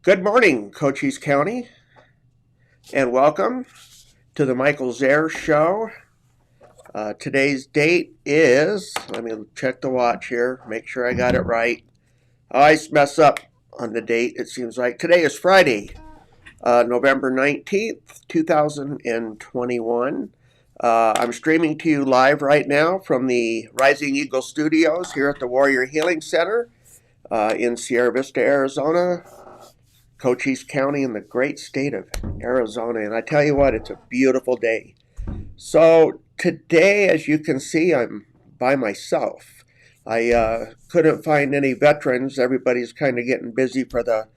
Good morning, Cochise County, and welcome to the Michael Zehr Show. Today's date is, let me check the watch here, make sure I got it right. I always mess up on the date, it seems like. Today is Friday, November 19th, 2021. I'm streaming to you live right now from the Rising Eagle Studios here at the Warrior Healing Center in Sierra Vista, Arizona. Cochise County in the great state of Arizona. And I tell you what, it's a beautiful day. So today, as you can see, I'm by myself. I couldn't find any veterans. Everybody's kind of getting busy for the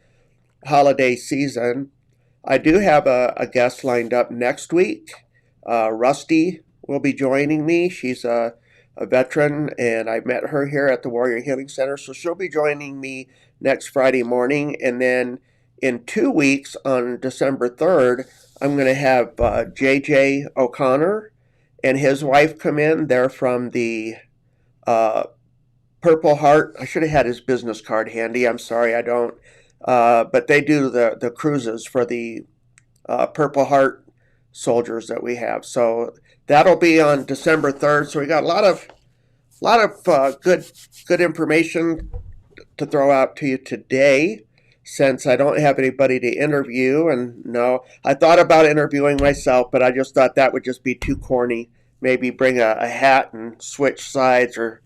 holiday season. I do have a guest lined up next week. Rusty will be joining me. She's a veteran, and I met her here at the Warrior Healing Center. So she'll be joining me next Friday morning. And then in 2 weeks, on December 3rd, I'm going to have J.J. O'Connor and his wife come in. They're from the Purple Heart. I should have had his business card handy. I'm sorry, I don't. But they do the cruises for the Purple Heart soldiers that we have. So that'll be on December 3rd. So we got a lot of good information to throw out to you today, since I don't have anybody to interview. And no, I thought about interviewing myself, but I just thought that would just be too corny. Maybe bring a hat and switch sides, or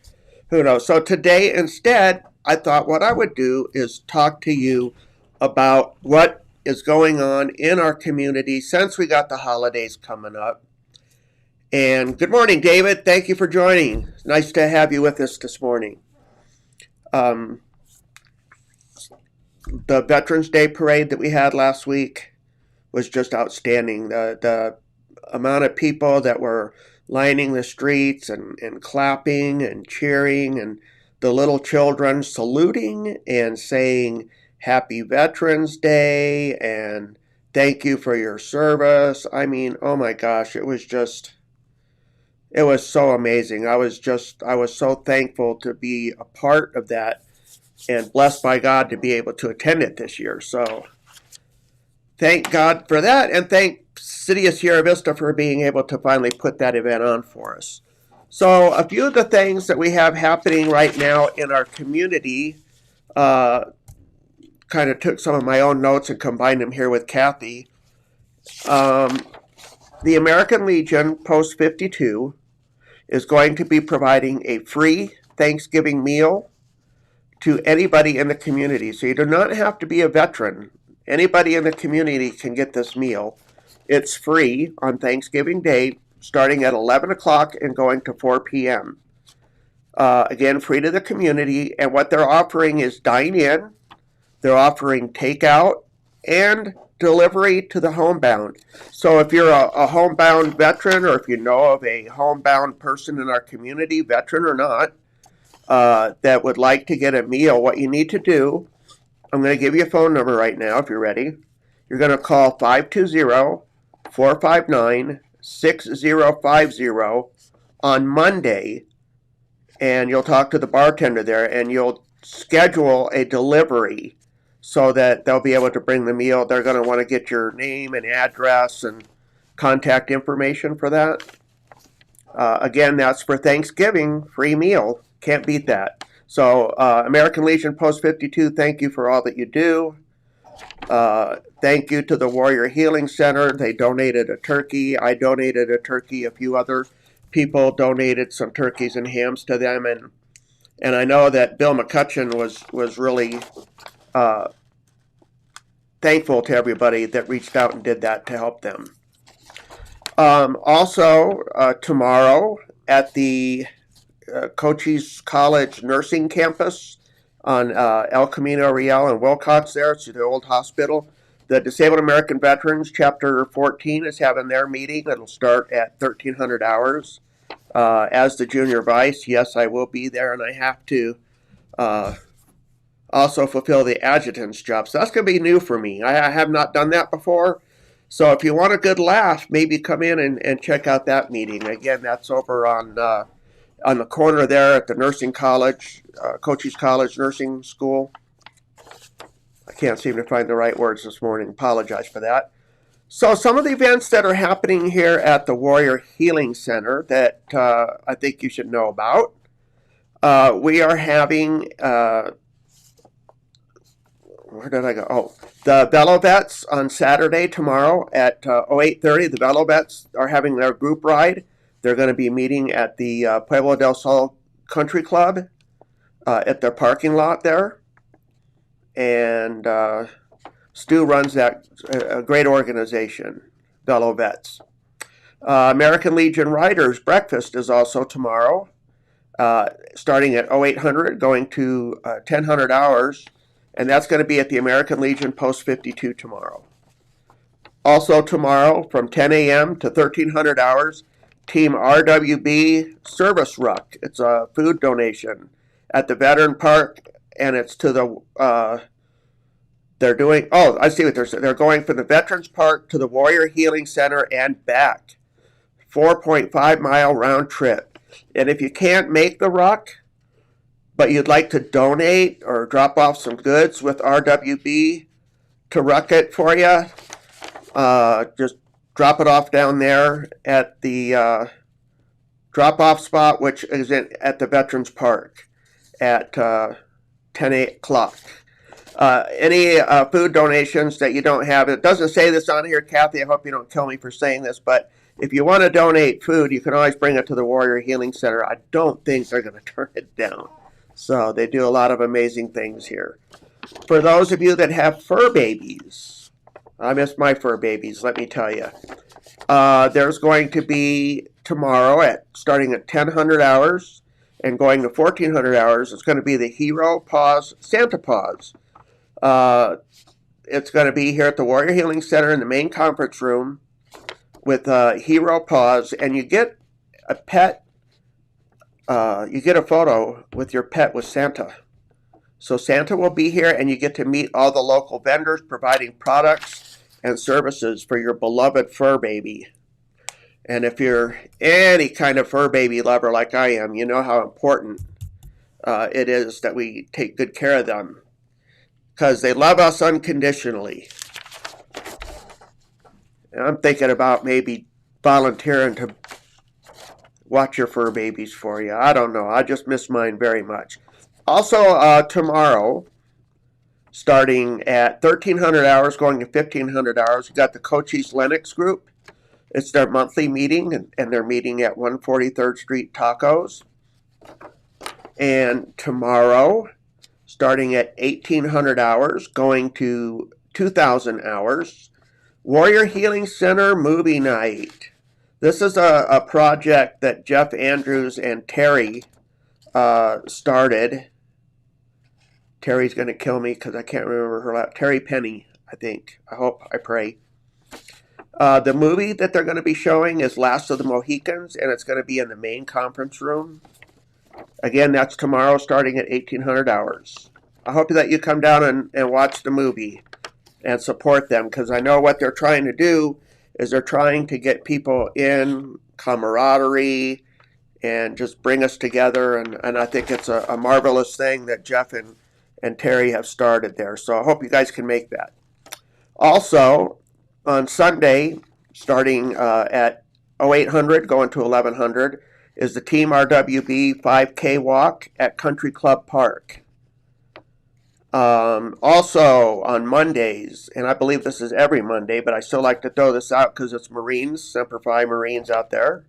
who knows. So today, instead, I thought what I would do is talk to you about what is going on in our community since we got the holidays coming up. And good morning, David. Thank you for joining. It's nice to have you with us this morning. The Veterans Day parade that we had last week was just outstanding. The amount of people that were lining the streets and clapping and cheering, and the little children saluting and saying Happy Veterans Day and thank you for your service. I mean, oh my gosh, it was so amazing. I was so thankful to be a part of that, and blessed by God to be able to attend it this year. So thank God for that, and thank City of Sierra Vista for being able to finally put that event on for us. So a few of the things that we have happening right now in our community, kind of took some of my own notes and combined them here with Kathy. The American Legion Post 52 is going to be providing a free Thanksgiving meal to anybody in the community. So you do not have to be a veteran. Anybody in the community can get this meal. It's free on Thanksgiving Day, starting at 11 o'clock and going to 4 p.m. Again, free to the community. And what they're offering is dine-in. They're offering takeout and delivery to the homebound. So if you're a homebound veteran, or if you know of a homebound person in our community, veteran or not, that would like to get a meal, what you need to do, I'm going to give you a phone number right now if you're ready. You're going to call 520-459-6050 on Monday, and you'll talk to the bartender there, and you'll schedule a delivery so that they'll be able to bring the meal. They're going to want to get your name and address and contact information for that. Again, that's for Thanksgiving, free meal. Can't beat that. So American Legion Post 52, thank you for all that you do. Thank you to the Warrior Healing Center. They donated a turkey. I donated a turkey. A few other people donated some turkeys and hams to them. And I know that Bill McCutcheon was really thankful to everybody that reached out and did that to help them. Also, tomorrow at the Cochise College Nursing Campus on El Camino Real and Wilcox there, it's the old hospital. The Disabled American Veterans Chapter 14 is having their meeting. It'll start at 1300 hours. As the junior vice, yes, I will be there, and I have to also fulfill the adjutant's job. So that's going to be new for me. I have not done that before. So if you want a good laugh, maybe come in and check out that meeting. Again, that's over on the corner there at the nursing college, Cochise College Nursing School. I can't seem to find the right words this morning. Apologize for that. So some of the events that are happening here at the Warrior Healing Center that I think you should know about. We are having, where did I go? Oh, the Velo Vets on Saturday tomorrow at 08:30. The Velo Vets are having their group ride. They're going to be meeting at the Pueblo del Sol Country Club at their parking lot there. And Stu runs that, a great organization, Velo Vets. American Legion Riders Breakfast is also tomorrow, starting at 0800, going to 1000 hours, and that's going to be at the American Legion Post 52 tomorrow. Also tomorrow, from 10 a.m. to 1300 hours, Team RWB Service Ruck. It's a food donation at the Veteran Park, and it's to the they're doing, oh, I see what they're saying. They're going from the Veterans Park to the Warrior Healing Center and back. 4.5-mile round trip. And if you can't make the ruck, but you'd like to donate or drop off some goods with RWB to ruck it for you, just drop it off down there at the drop-off spot, which is at the Veterans Park at 10 o'clock. Any food donations that you don't have, it doesn't say this on here, Kathy, I hope you don't kill me for saying this, but if you want to donate food, you can always bring it to the Warrior Healing Center. I don't think they're going to turn it down. So they do a lot of amazing things here. For those of you that have fur babies, I miss my fur babies, let me tell you. There's going to be tomorrow, starting at 1000 hours and going to 1400 hours, it's going to be the Hero Paws Santa Paws. It's going to be here at the Warrior Healing Center in the main conference room with Hero Paws, and you get a pet, you get a photo with your pet with Santa. So Santa will be here, and you get to meet all the local vendors providing products and services for your beloved fur baby. And if you're any kind of fur baby lover like I am, you know how important it is that we take good care of them, because they love us unconditionally. And I'm thinking about maybe volunteering to watch your fur babies for you. I don't know. I just miss mine very much. Also, tomorrow, starting at 1300 hours, going to 1500 hours, we got the Cochise Lennox group. It's their monthly meeting, and they're meeting at 143rd Street Tacos. And tomorrow, starting at 1800 hours, going to 2000 hours, Warrior Healing Center Movie Night. This is a project that Jeff Andrews and Terry started. Terry's going to kill me because I can't remember her last. Terry Penny, I think. I pray. The movie that they're going to be showing is Last of the Mohicans, and it's going to be in the main conference room. Again, that's tomorrow starting at 1800 hours. I hope that you come down and watch the movie and support them, because I know what they're trying to do is they're trying to get people in camaraderie and just bring us together, and I think it's a marvelous thing that Jeff and Terry have started there. So I hope you guys can make that. Also, on Sunday, starting at 0800, going to 1100, is the Team RWB 5K walk at Country Club Park. Also on Mondays, and I believe this is every Monday, but I still like to throw this out because it's Marines, Semper Fi Marines out there.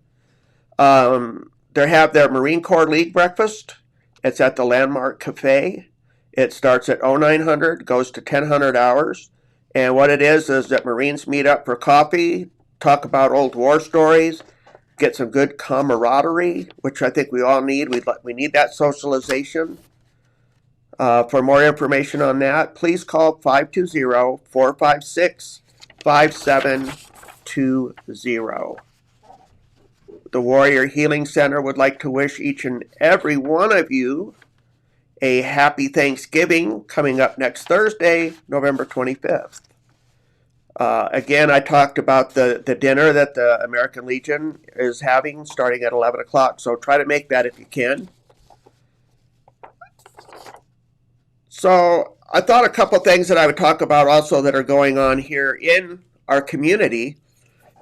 They have their Marine Corps League breakfast. It's at the Landmark Cafe. It starts at 0900, goes to 1000 hours. And what it is that Marines meet up for coffee, talk about old war stories, get some good camaraderie, which I think we all need. We need that socialization. For more information on that, please call 520-456-5720. The Warrior Healing Center would like to wish each and every one of you a happy Thanksgiving coming up next Thursday, November 25th. Again, I talked about the dinner that the American Legion is having starting at 11 o'clock, so try to make that if you can. So I thought a couple things that I would talk about also that are going on here in our community.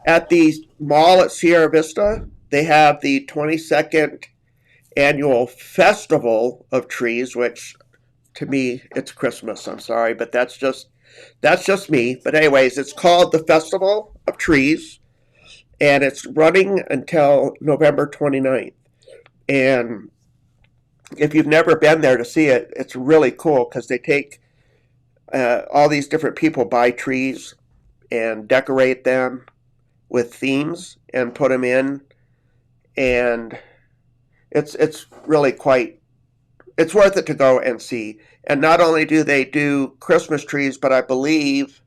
At the mall at Sierra Vista, they have the 22nd annual Festival of Trees, which to me it's Christmas. I'm sorry, but that's just me. But anyways, it's called the Festival of Trees, and it's running until November 29th. And if you've never been there to see it, it's really cool because they take all these different people buy trees and decorate them with themes and put them in, and it's really quite, it's worth it to go and see. And not only do they do Christmas trees, but I believe,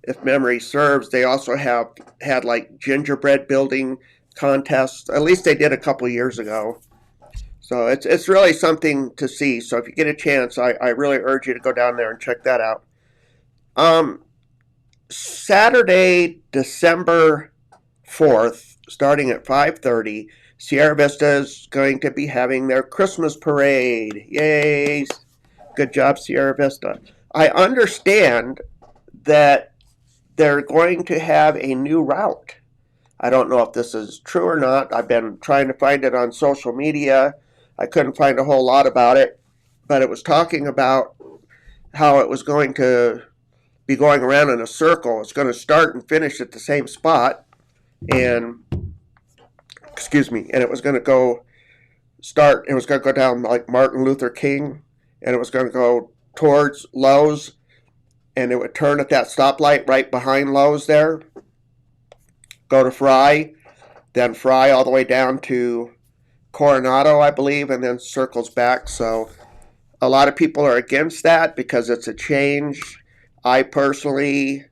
if memory serves, they also have had like gingerbread building contests. At least they did a couple years ago. So it's really something to see. So if you get a chance, I really urge you to go down there and check that out. Saturday, December 4th, starting at 5:30, Sierra Vista is going to be having their Christmas parade. Yay! Good job, Sierra Vista. I understand that they're going to have a new route. I don't know if this is true or not. I've been trying to find it on social media. I couldn't find a whole lot about it, but it was talking about how it was going to be going around in a circle. It's going to start and finish at the same spot, and and it was going to go down like Martin Luther King, and it was going to go towards Lowe's, and it would turn at that stoplight right behind Lowe's there, go to Fry, then Fry all the way down to Coronado, I believe, and then circles back. So a lot of people are against that because it's a change. I personally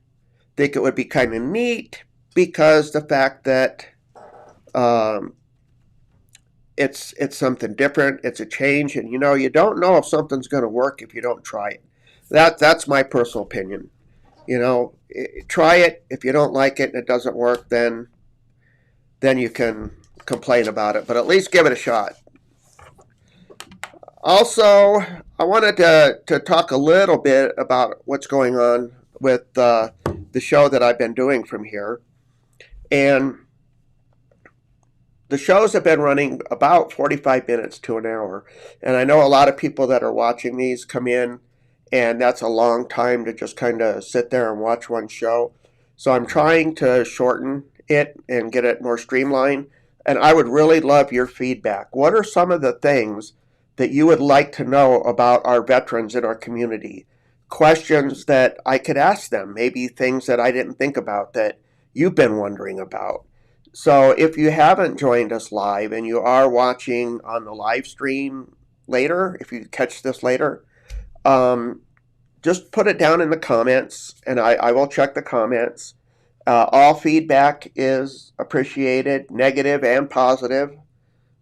think it would be kind of neat because the fact that it's something different, it's a change, and you don't know if something's going to work if you don't try it. That's my personal opinion. Try it. If you don't like it and it doesn't work, then you can complain about it, but at least give it a shot. Also, I wanted to talk a little bit about what's going on with the show that I've been doing from here. And the shows have been running about 45 minutes to an hour. And I know a lot of people that are watching these come in, and that's a long time to just kind of sit there and watch one show. So I'm trying to shorten it and get it more streamlined. And I would really love your feedback. What are some of the things that you would like to know about our veterans in our community? Questions that I could ask them, maybe things that I didn't think about that you've been wondering about. So if you haven't joined us live and you are watching on the live stream later, if you catch this later, just put it down in the comments, and I will check the comments. All feedback is appreciated, negative and positive,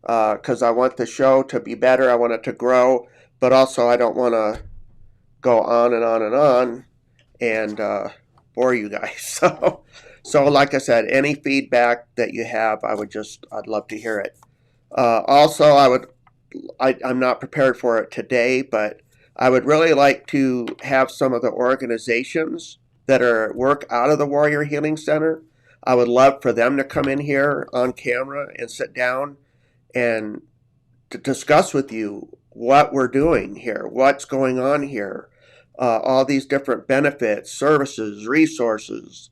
because I want the show to be better. I want it to grow, but also I don't want to go on and on and on and bore you guys. So like I said, any feedback that you have, I'd love to hear it. Also, I'm not prepared for it today, but I would really like to have some of the organizations that work out of the Warrior Healing Center. I would love for them to come in here on camera and sit down and to discuss with you what we're doing here, what's going on here, all these different benefits, services, resources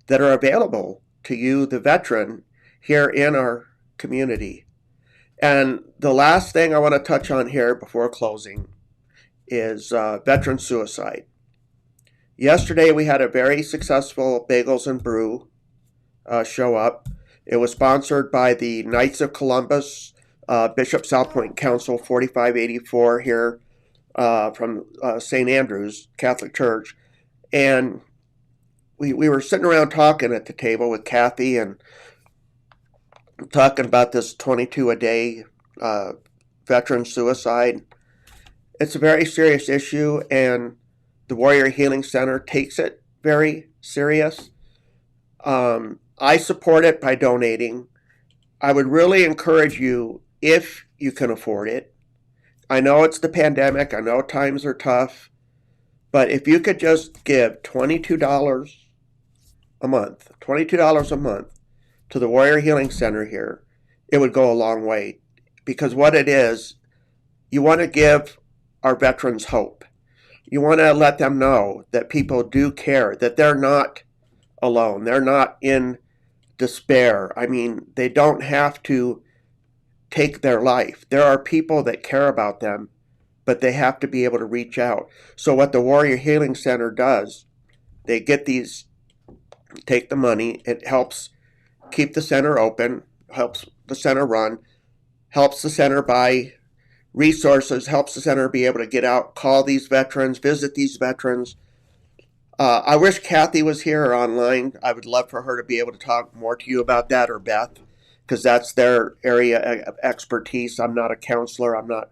that are available to you, the veteran, here in our community. And the last thing I want to touch on here before closing is veteran suicide. Yesterday we had a very successful Bagels and Brew show up. It was sponsored by the Knights of Columbus, Bishop South Point Council 4584 here from St. Andrew's Catholic Church. And we were sitting around talking at the table with Kathy and talking about this 22 a day veteran suicide. It's a very serious issue, and the Warrior Healing Center takes it very serious. I support it by donating. I would really encourage you, if you can afford it. I know it's the pandemic. I know times are tough. But if you could just give $22 a month, $22 a month to the Warrior Healing Center here, it would go a long way. Because what it is, you want to give our veterans hope. You want to let them know that people do care, that they're not alone. They're not in despair. I mean, they don't have to take their life. There are people that care about them, but they have to be able to reach out. So what the Warrior Healing Center does, they get these, take the money. It helps keep the center open, helps the center run, helps the center buy resources, helps the center be able to get out, call these veterans, visit these veterans. I wish Kathy was here or online. I would love for her to be able to talk more to you about that, or Beth, because that's their area of expertise. I'm not a counselor. I'm not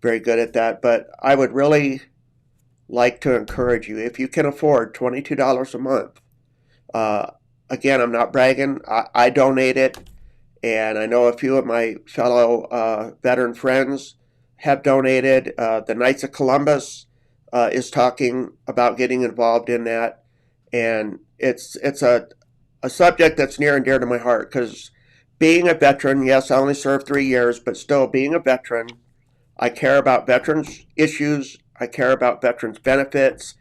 very good at that, but I would really like to encourage you, if you can afford $22 a month. Again, I'm not bragging. I donate it, and I know a few of my fellow veteran friends have donated. The Knights of Columbus is talking about getting involved in that, and it's a subject that's near and dear to my heart, because being a veteran, yes, I only served 3 years, but still being a veteran, I care about veterans issues. I care about veterans benefits.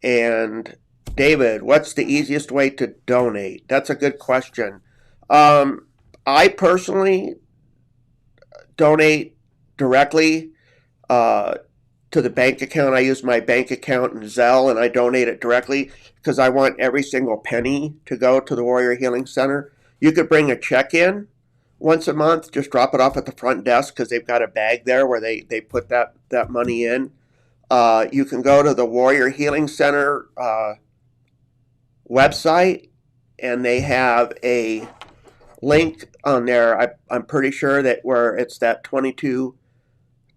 And David, what's the easiest way to donate? That's a good question. I personally donate directly to the bank account. I use my bank account in Zehr, and I donate it directly because I want every single penny to go to the Warrior Healing Center. You could bring a check in once a month, just drop it off at the front desk, because they've got a bag there where they put that money in. You can go to the Warrior Healing Center website, and they have a link on there. I'm pretty sure that where it's that 22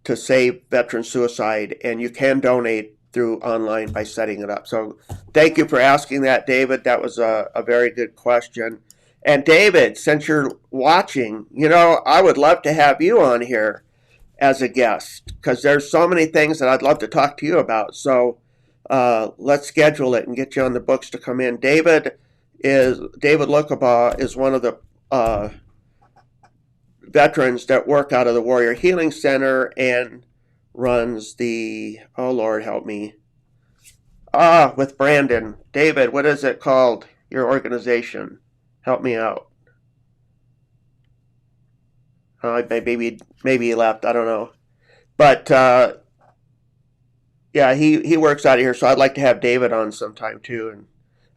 to save veteran suicide, and you can donate through online by setting it up. So thank you for asking that, David. That was a very good question. And David, since you're watching, I would love to have you on here as a guest, because there's so many things that I'd love to talk to you about. So let's schedule it and get you on the books to come in. David Lukabaugh is one of the veterans that work out of the Warrior Healing Center and runs the, oh Lord help me, with Brandon. David, what is it called, your organization? Help me out. Maybe he left, I don't know. But yeah, he works out of here, so I'd like to have David on sometime too. And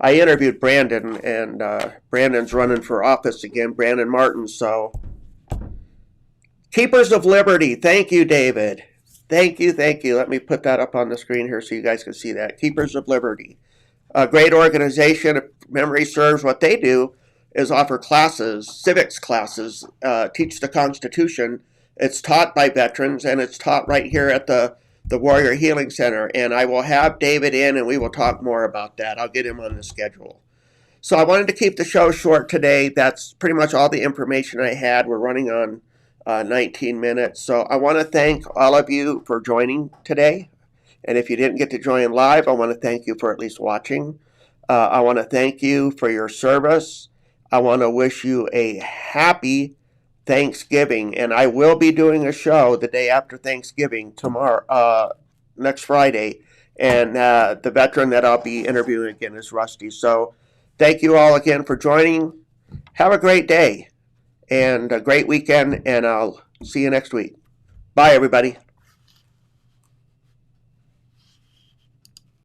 I interviewed Brandon, and Brandon's running for office again, Brandon Martin. So Keepers of Liberty, thank you, David. Thank you. Let me put that up on the screen here so you guys can see that. Keepers of Liberty, a great organization. If memory serves, what they do is offer classes, civics classes, teach the Constitution. It's taught by veterans, and it's taught right here at the Warrior Healing Center. And I will have David in, and we will talk more about that. I'll get him on the schedule. So I wanted to keep the show short today. That's pretty much all the information I had. We're running on 19 minutes. So I want to thank all of you for joining today. And if you didn't get to join live, I want to thank you for at least watching. I want to thank you for your service. I want to wish you a happy Thanksgiving, and I will be doing a show the day after Thanksgiving, tomorrow, next Friday, and the veteran that I'll be interviewing again is Rusty. So thank you all again for joining. Have a great day and a great weekend, and I'll see you next week. Bye, everybody.